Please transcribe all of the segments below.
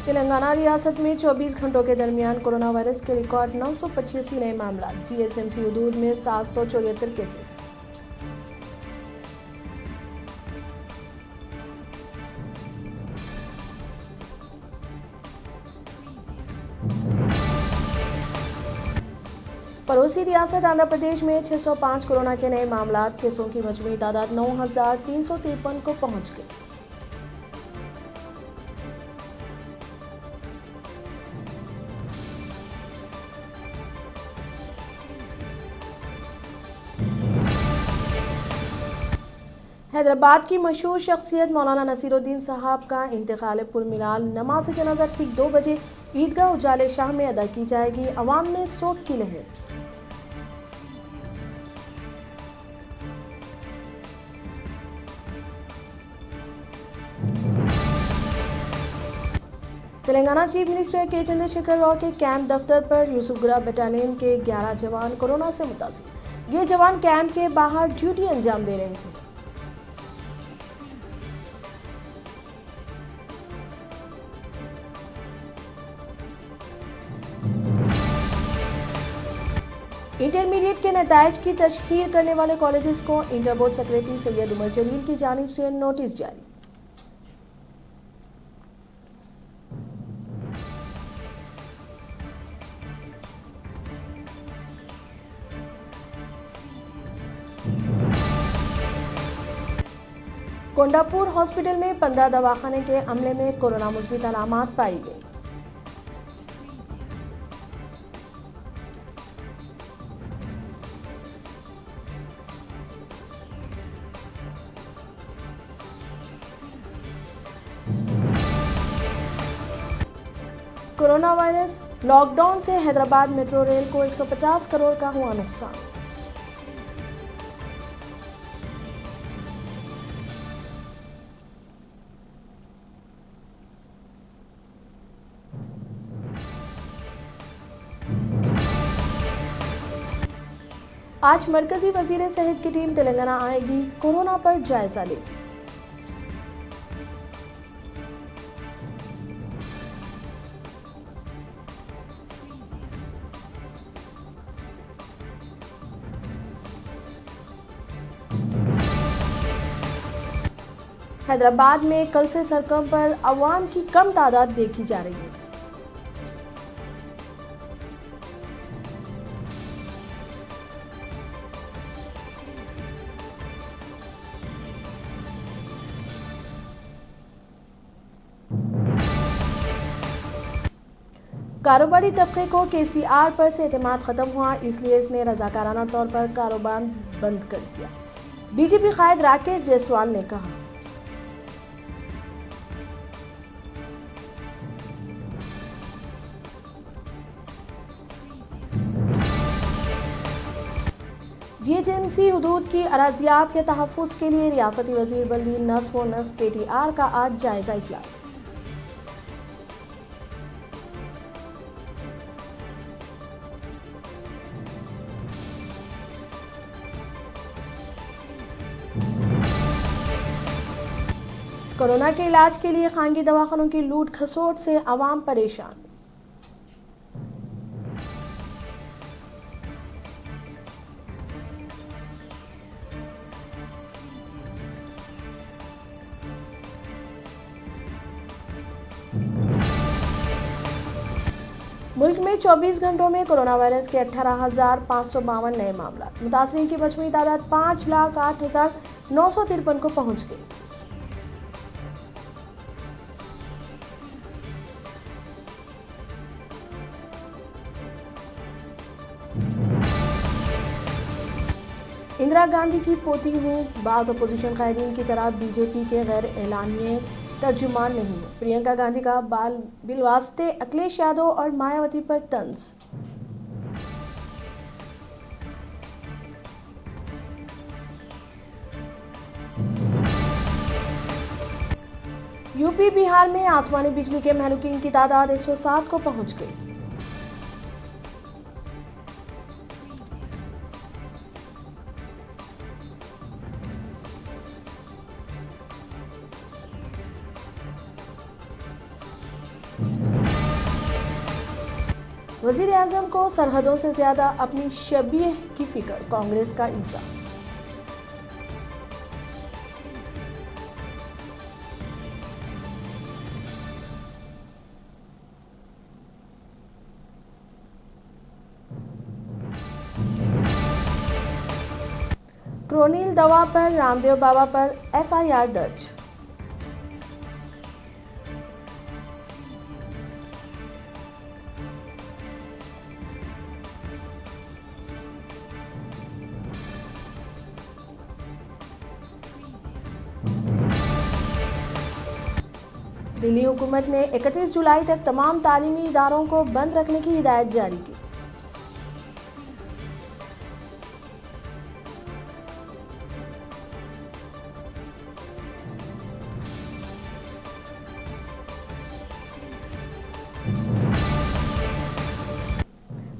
तेलंगाना रियासत में 24 घंटों के दरमियान कोरोना वायरस के रिकॉर्ड 985 नए मामला। जीएचएमसी हदूद में 774 केसेस। पड़ोसी रियासत आंध्र प्रदेश में 605 कोरोना के नए मामला। केसों की मजमूई तादाद 9,353 को पहुंच गई। हैदराबाद की मशहूर शख्सियत मौलाना नसीरुद्दीन साहब का इंतकाल पुरमिलाल। नमाज जनाजा ठीक 2 बजे ईदगाह उजाले शाह में अदा की जाएगी। अवाम में शोक की लहर। तेलंगाना चीफ मिनिस्टर के चंद्रशेखर राव के कैंप दफ्तर पर यूसुफगुड़ा बटालियन के 11 जवान कोरोना से मुतासिर। ये जवान कैंप के बाहर ड्यूटी अंजाम दे रहे थे। इंटरमीडिएट के नताइज की तशहीर करने वाले कॉलेजेस को inter board secretary Syed Umar Jalil की जानिब से नोटिस जारी। कोंडापुर हॉस्पिटल में 15 दवाखाने के अमले में कोरोना मुस्बित अलामात पाई गई। कोरोना वायरस लॉकडाउन से हैदराबाद मेट्रो रेल को 150 करोड़ का हुआ नुकसान। आज मरकजी वजीर सेहत की टीम तेलंगाना आएगी। कोरोना पर जायजा लेगी। हैदराबाद में कल से सड़कों पर अवाम की कम तादाद देखी जा रही है। कारोबारी तबके को केसीआर पर से एतमाद खत्म हुआ, इसलिए इसने रजाकाराना तौर पर कारोबार बंद कर दिया। बीजेपी कायद राकेश जायसवाल ने कहा। जीएचएमसी हुदूद की अराजियात के तहफ़्फ़ुज़ के लिए रियासती वज़ीर बल्दी नस्फ़ व नस्र केटीआर का आज जायजा इजलास। कोरोना के इलाज के लिए खानगी दवाखानों की लूट खसोट से आवाम परेशान। मुल्क में 24 घंटों में कोरोना वायरस के 18,552 नए मामला। मुतासरीन की मजमूई तादाद 5,08,953 को पहुंच गई। इंदिरा गांधी की पोती हूँ। बाज़ अपोजिशन कायदीन की तरह बीजेपी के गैर एलानिये तर्जुमान नहीं है। प्रियंका गांधी का बिलवास्ते अखिलेश यादव और मायावती पर तंज। यूपी बिहार में आसमानी बिजली के महलूकीन की तादाद 107 को पहुंच गई। वजीर आजम को सरहदों से ज्यादा अपनी शबीह की फिक्र, कांग्रेस का इंसाफ। क्रोनिल दवा पर रामदेव बाबा पर एफआईआर दर्ज। दिल्ली हुकूमत ने 31 जुलाई तक तमाम तालीमी इदारों को बंद रखने की हिदायत जारी की।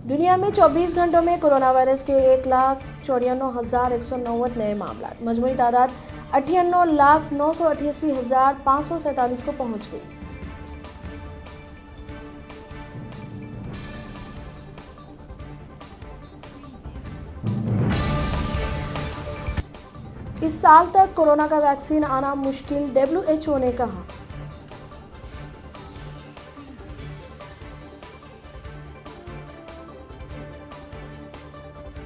दुनिया में 24 घंटों में कोरोना वायरस के 1,94,190 नए मामला, मजमूई तादाद 98,988,547 को पहुंच गई। इस साल तक कोरोना का वैक्सीन आना मुश्किल, WHO ने कहा।